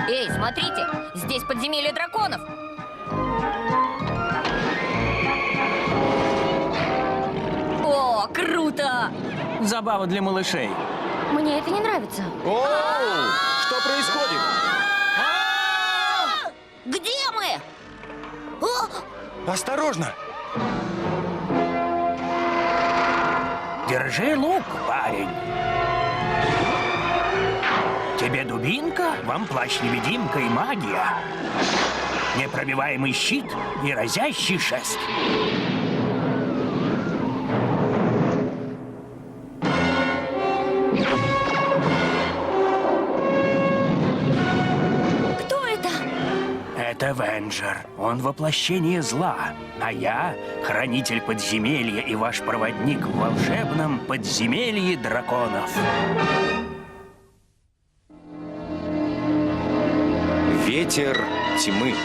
Эй, смотрите, здесь подземелье драконов. О, круто! Забава для малышей. Мне это не нравится. Оу! Что происходит? Где мы? Осторожно! Держи лук, парень. Тебе дубинка, вам плащ-невидимка и магия. Непробиваемый щит и разящий шест. Кто это? Это Венджер. Он воплощение зла. А я — хранитель подземелья и ваш проводник в волшебном подземелье драконов. Ветер тьмы.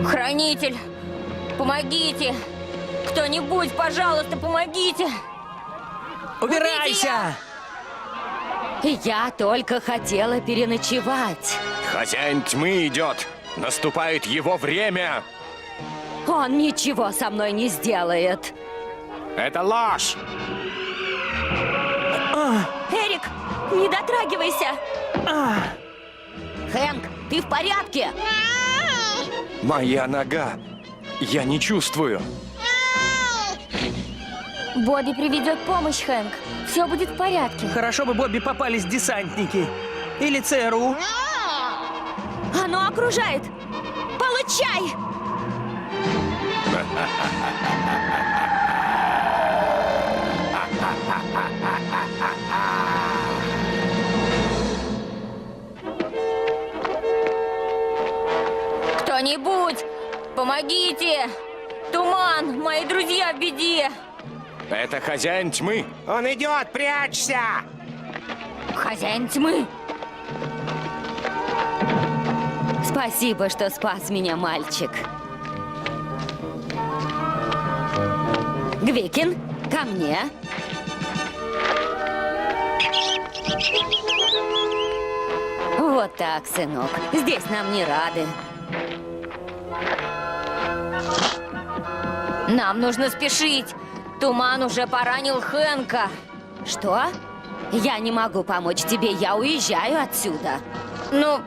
Хранитель, помогите! Кто-нибудь, пожалуйста, помогите! Убирайся! Я только хотела переночевать. Хозяин тьмы идет. Наступает его время. Он ничего со мной не сделает. Это ложь. Эрик, не дотрагивайся. Хэнк, ты в порядке? Моя нога. Я не чувствую. Бобби приведет помощь, Хэнк. Все будет в порядке. Хорошо бы Бобби попались десантники. Или ЦРУ. Оно окружает. Получай! Кто-нибудь, помогите! Туман, мои друзья в беде! Это хозяин тьмы. Он идет, прячься! Хозяин тьмы! Спасибо, что спас меня, мальчик. Гвикин, ко мне. Вот так, сынок. Здесь нам не рады. Нам нужно спешить! Туман уже поранил Хэнка. Что? Я не могу помочь тебе, я уезжаю отсюда. Ну,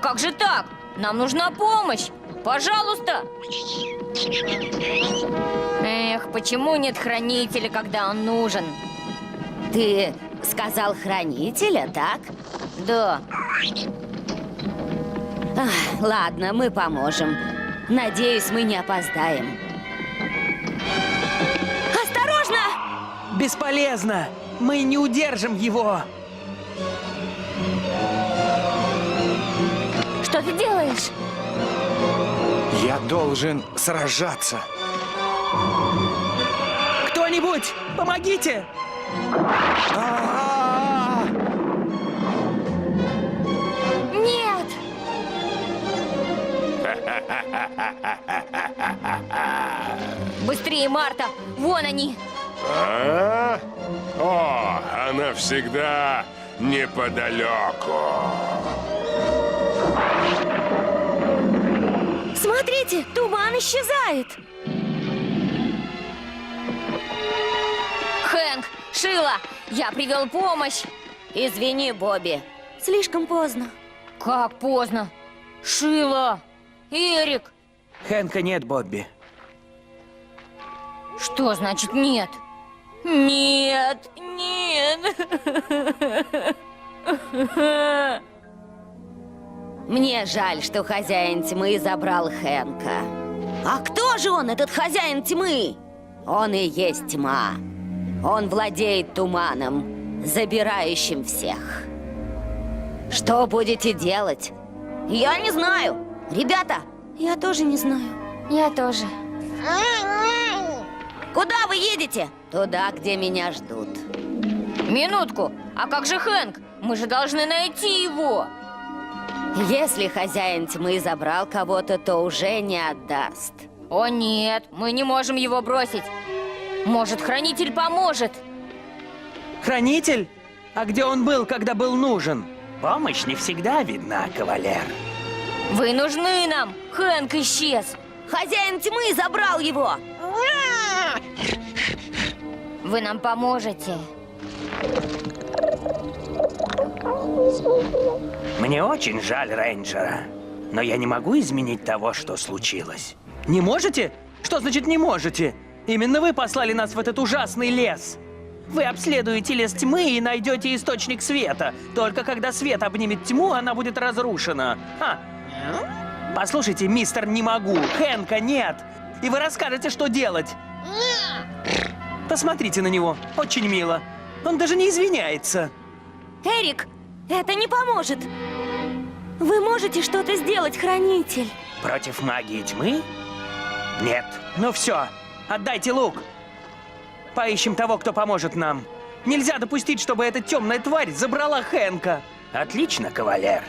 как же так? Нам нужна помощь! Пожалуйста! Эх, почему нет хранителя, когда он нужен? Ты сказал хранителя, так? Да. Ладно, мы поможем. Надеюсь, мы не опоздаем. Осторожно! Бесполезно! Мы не удержим его! Что ты делаешь? Я должен сражаться. Кто-нибудь, помогите! Нет! Быстрее, Марта! Вон они! А? О, она всегда неподалеку. Смотрите, туман исчезает. Хэнк, Шила, я привел помощь! Извини, Бобби. Слишком поздно. Как поздно! Шила! Эрик! Хэнка нет, Бобби. Что значит нет? Нет! Нет! Мне жаль, что хозяин тьмы забрал Хэнка. А кто же он, этот хозяин тьмы? Он и есть тьма. Он владеет туманом, забирающим всех. Что будете делать? Я не знаю. Ребята, я тоже не знаю. Я тоже. Куда вы едете? Туда, где меня ждут. Минутку, а как же Хэнк? Мы же должны найти его. Если хозяин тьмы забрал кого-то, то уже не отдаст. О нет, мы не можем его бросить. Может, хранитель поможет? Хранитель? А где он был, когда был нужен? Помощь не всегда видна, кавалер. Вы нужны нам. Хэнк исчез. Хозяин тьмы забрал его! Вы нам поможете. Мне очень жаль рейнджера, но я не могу изменить того, что случилось. Не можете? Что значит не можете? Именно вы послали нас в этот ужасный лес. Вы обследуете лес тьмы и найдете источник света. Только когда свет обнимет тьму, она будет разрушена. Ха. Послушайте, мистер Не Могу, Хэнка нет. И вы расскажете, что делать. Посмотрите на него, очень мило. Он даже не извиняется. Эрик, это не поможет. Вы можете что-то сделать, хранитель? Против магии тьмы? Нет. Ну все, отдайте лук. Поищем того, кто поможет нам. Нельзя допустить, чтобы эта темная тварь забрала Хэнка. Отлично, кавалер.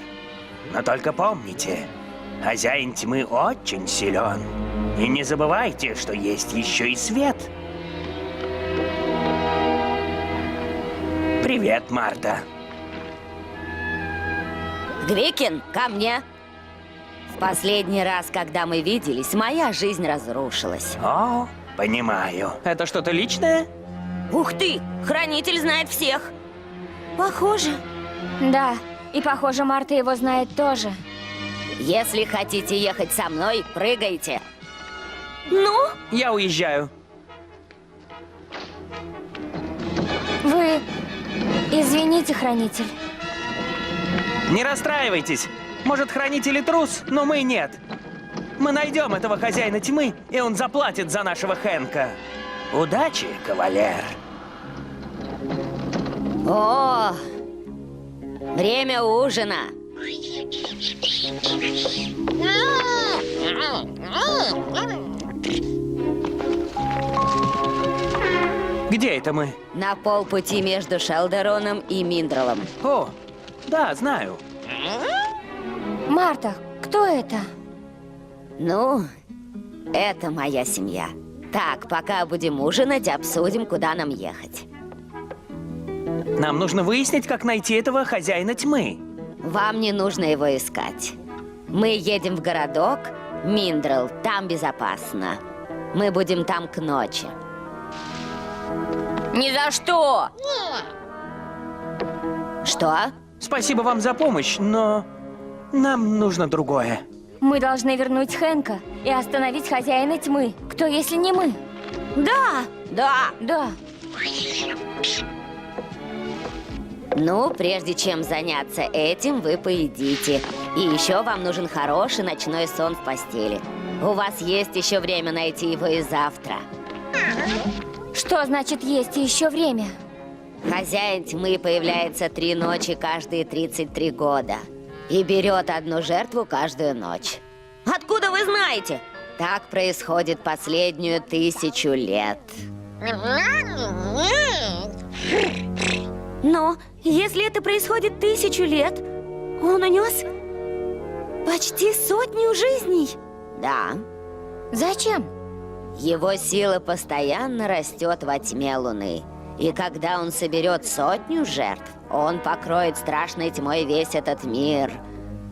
Но только помните, хозяин тьмы очень силен. И не забывайте, что есть еще и свет. Привет, Марта. Гвикин, ко мне. В последний раз, когда мы виделись, моя жизнь разрушилась. О, понимаю. Это что-то личное? Ух ты! Хранитель знает всех. Похоже. Да, и похоже, Марта его знает тоже. Если хотите ехать со мной, прыгайте. Ну? Я уезжаю. Вы... Извините, хранитель. Не расстраивайтесь. Может, хранитель и трус, но мы нет. Мы найдем этого хозяина тьмы, и он заплатит за нашего Хэнка. Удачи, кавалер. О, время ужина. Где это мы? На полпути между Шелдероном и Миндрелом. О, да, знаю. Марта, кто это? Ну, это моя семья. Так, пока будем ужинать, обсудим, куда нам ехать. Нам нужно выяснить, как найти этого хозяина тьмы. Вам не нужно его искать. Мы едем в городок Миндрел, там безопасно. Мы будем там к ночи. Ни за что! Что? Спасибо вам за помощь, но нам нужно другое. Мы должны вернуть Хэнка и остановить хозяина тьмы. Кто, если не мы? Да, да. Да. Ну, прежде чем заняться этим, вы поедите. И еще вам нужен хороший ночной сон в постели. У вас есть еще время найти его и завтра. Что значит есть еще время? Хозяин тьмы появляется 3 ночи каждые 33 года. И берет одну жертву каждую ночь. Откуда вы знаете? Так происходит последнюю 1000 лет. Но если это происходит 1000 лет, он унес почти 100 жизней. Да. Зачем? Его сила постоянно растет во тьме Луны. И когда он соберет 100 жертв, он покроет страшной тьмой весь этот мир.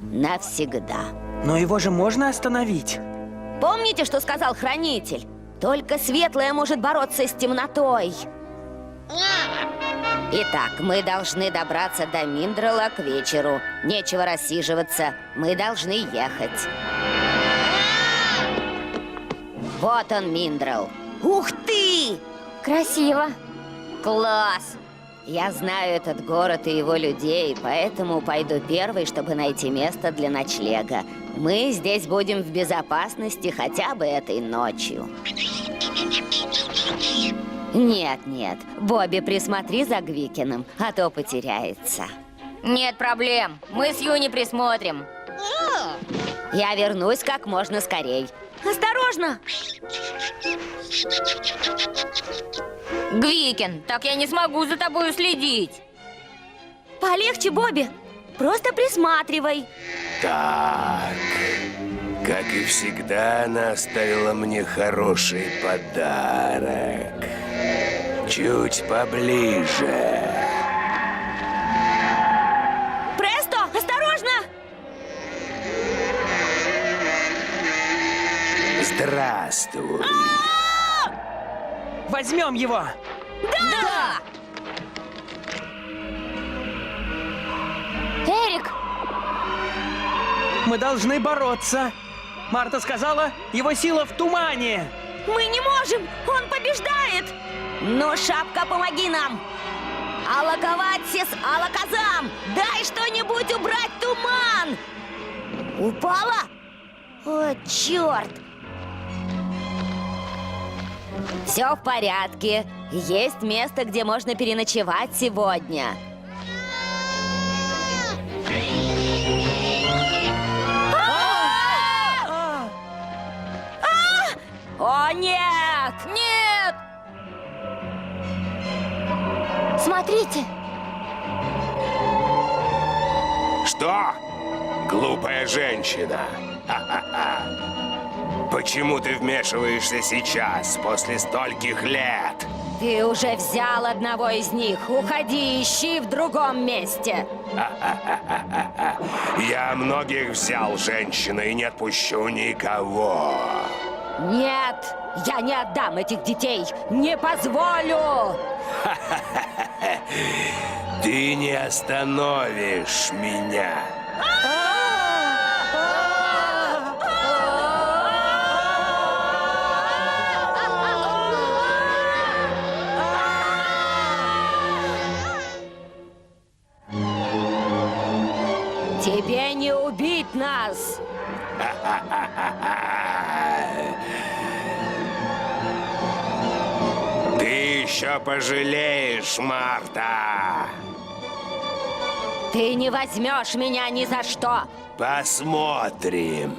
Навсегда. Но его же можно остановить. Помните, что сказал Хранитель? Только светлое может бороться с темнотой. Итак, мы должны добраться до Миндрела к вечеру. Нечего рассиживаться. Мы должны ехать. Вот он, Миндрел. Ух ты! Красиво. Класс! Я знаю этот город и его людей, поэтому пойду первой, чтобы найти место для ночлега. Мы здесь будем в безопасности хотя бы этой ночью. Нет, Бобби, присмотри за Гвикином, а то потеряется. Нет проблем. Мы с Юни присмотрим. Я вернусь как можно скорей. Осторожно! Гвикин, так я не смогу за тобой следить. Полегче, Бобби. Просто присматривай. Так. Как и всегда, она оставила мне хороший подарок. Чуть поближе. Престо, осторожно! Здравствуй. Возьмем его! Да! Эрик, Мы должны бороться. Марта сказала, его сила в тумане. Мы не можем! Он побеждает! Ну, Шапка, помоги нам! Алаковатсис, Алаказам! Дай что-нибудь убрать туман! Упала? О, черт! Все в порядке. Есть место, где можно переночевать сегодня. О, нет! нет! Смотрите, Что? Глупая женщина. Ха-ха-ха. Почему ты вмешиваешься сейчас, после стольких лет? Ты уже взял одного из них. Уходи, ищи в другом месте. Я многих взял, женщина, и не отпущу никого. Нет, я не отдам этих детей. Не позволю. Ты не остановишь меня. Тебе не убить нас. Ты еще пожалеешь, Марта. Ты не возьмешь меня ни за что. Посмотрим.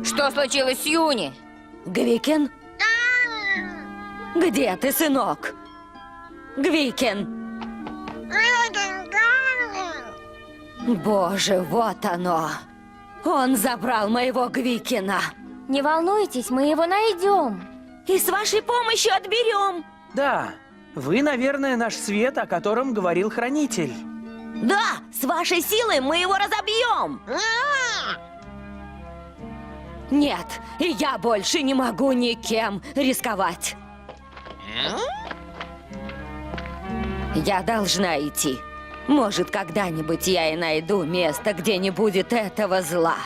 что случилось с Юни? Гвикен? Где ты, сынок? Гвикен! Боже, вот оно! Он забрал моего Гвикена! Не волнуйтесь, мы его найдем. И с вашей помощью отберем! Да, вы, наверное, наш свет, о котором говорил хранитель. Да, с вашей силой мы его разобьем! Нет, и я больше не могу никем рисковать. Я должна идти. Может, когда-нибудь я и найду место, где не будет этого зла.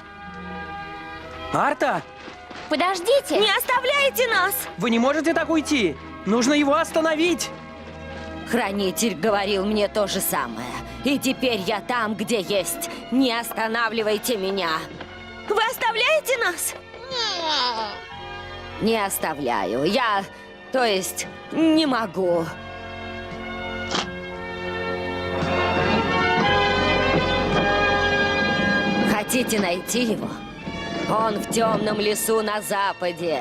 Арта, Подождите. Не оставляйте нас! вы не можете так уйти. Нужно его остановить. Хранитель говорил мне то же самое. И теперь я там, где есть. Не останавливайте меня. Вы оставляете нас? Не оставляю. То есть, не могу. Хотите найти его? Он в темном лесу на западе.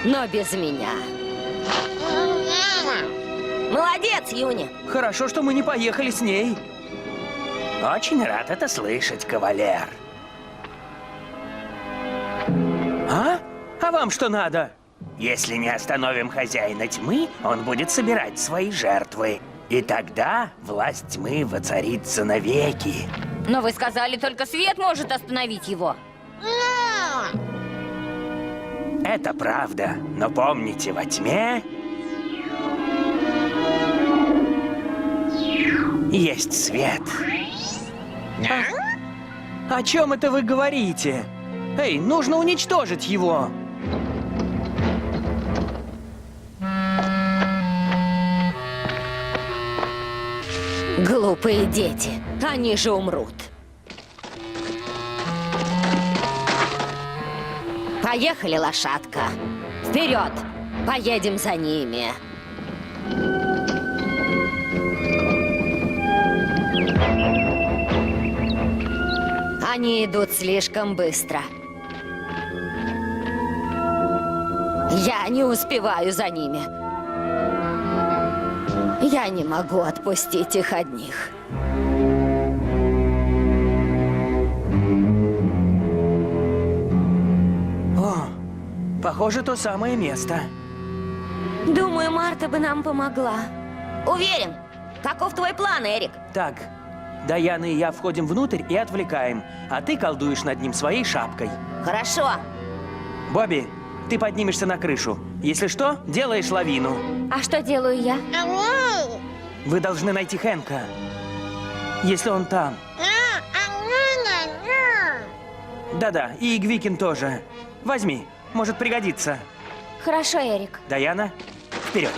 Но без меня. Молодец, Юни. Хорошо, что мы не поехали с ней. Очень рад это слышать, кавалер. А? А вам что надо? Если не остановим хозяина тьмы, он будет собирать свои жертвы. И тогда власть тьмы воцарится навеки. Но вы сказали, только свет может остановить его. Это правда, но помните, во тьме есть свет. О чем это вы говорите? Эй, нужно уничтожить его. Глупые дети. Они же умрут. Поехали, лошадка. Вперед! Поедем за ними. Они идут слишком быстро. Я не успеваю за ними. Я не могу отпустить их одних. О, похоже, то самое место. Думаю, Марта бы нам помогла. Уверен. Каков твой план, Эрик? Так, Даяна и я входим внутрь и отвлекаем, а ты колдуешь над ним своей шапкой. Хорошо. Бобби, ты поднимешься на крышу. Если что, делаешь лавину. А что делаю я? Вы должны найти Хэнка. Если он там. Да-да, и Игвикин тоже. Возьми, может пригодиться. Хорошо, Эрик. Даяна, вперед.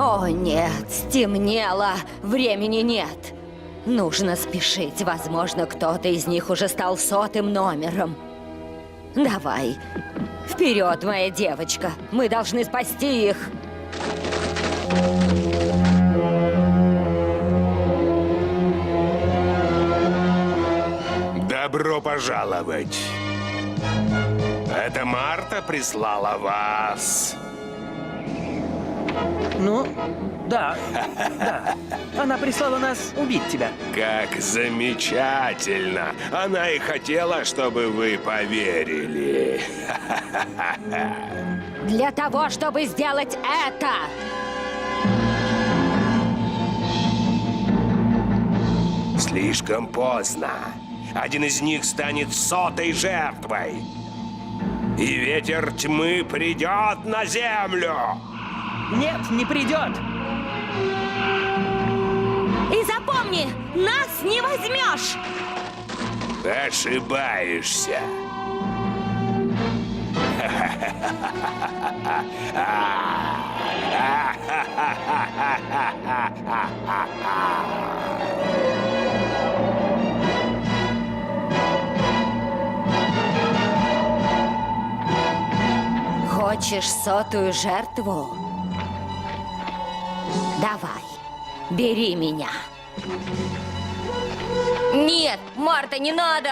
О, нет, стемнело. Времени нет. Нужно спешить. Возможно, кто-то из них уже стал 100-м номером. Давай. Вперед, моя девочка. Мы должны спасти их. Добро пожаловать. Это Марта прислала вас. Ну, да, да. Она прислала нас убить тебя. Как замечательно! Она и хотела, чтобы вы поверили. Для того, чтобы сделать это. Слишком поздно. Один из них станет 100-й жертвой. И ветер тьмы придет на землю. Нет, не придет. И запомни, нас не возьмешь. Ошибаешься. Хочешь 100-ю жертву? Давай, бери меня. Нет, Марта, не надо!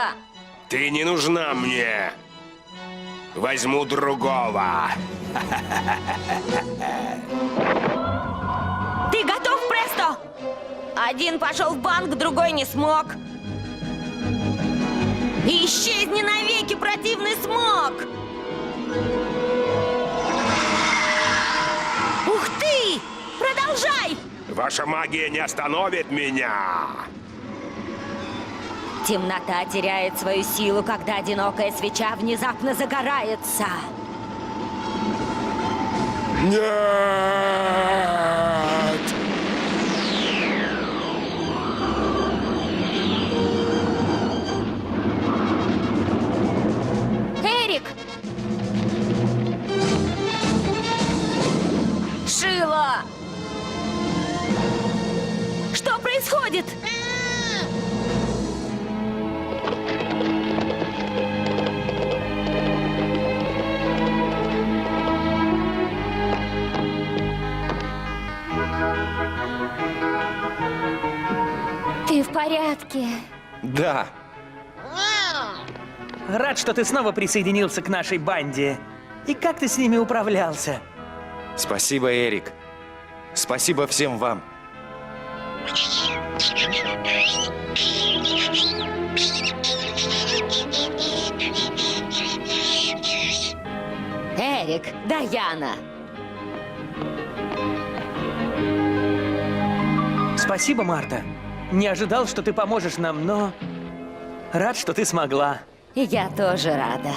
Ты не нужна мне. Возьму другого. Ты готов, Престо? Один пошел в банк, другой не смог. Исчезни навеки, противный смог! Ух ты! Продолжай! Ваша магия не остановит меня. Темнота теряет свою силу, когда одинокая свеча внезапно загорается. Нет! Эрик! Шила! Что происходит? Ты в порядке? Да, Рад, что ты снова присоединился к нашей банде. И как ты с ними управлялся? спасибо, Эрик. Спасибо всем вам. Эрик, Даяна. Спасибо, Марта. Не ожидал, что ты поможешь нам, но... Рад, что ты смогла. И я тоже рада.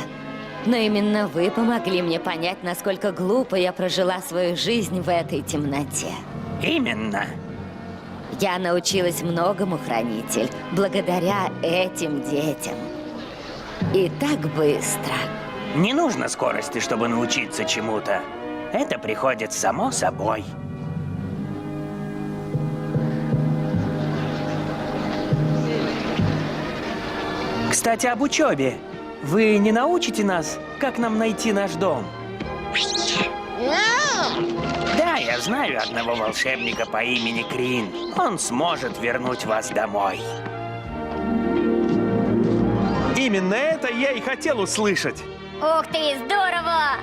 Но именно вы помогли мне понять, насколько глупо я прожила свою жизнь в этой темноте. Именно. Я научилась многому, Хранитель, благодаря этим детям. И так быстро. Не нужно скорости, чтобы научиться чему-то. Это приходит само собой. Кстати, об учебе. Вы не научите нас, как нам найти наш дом? Да, я знаю одного волшебника по имени Крин. Он сможет вернуть вас домой. Именно это я и хотел услышать. Ух ты, здорово!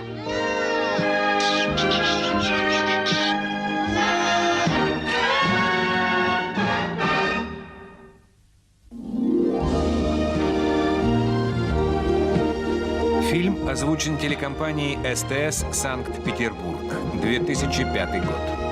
Фильм озвучен телекомпанией СТС Санкт-Петербург, 2005 год.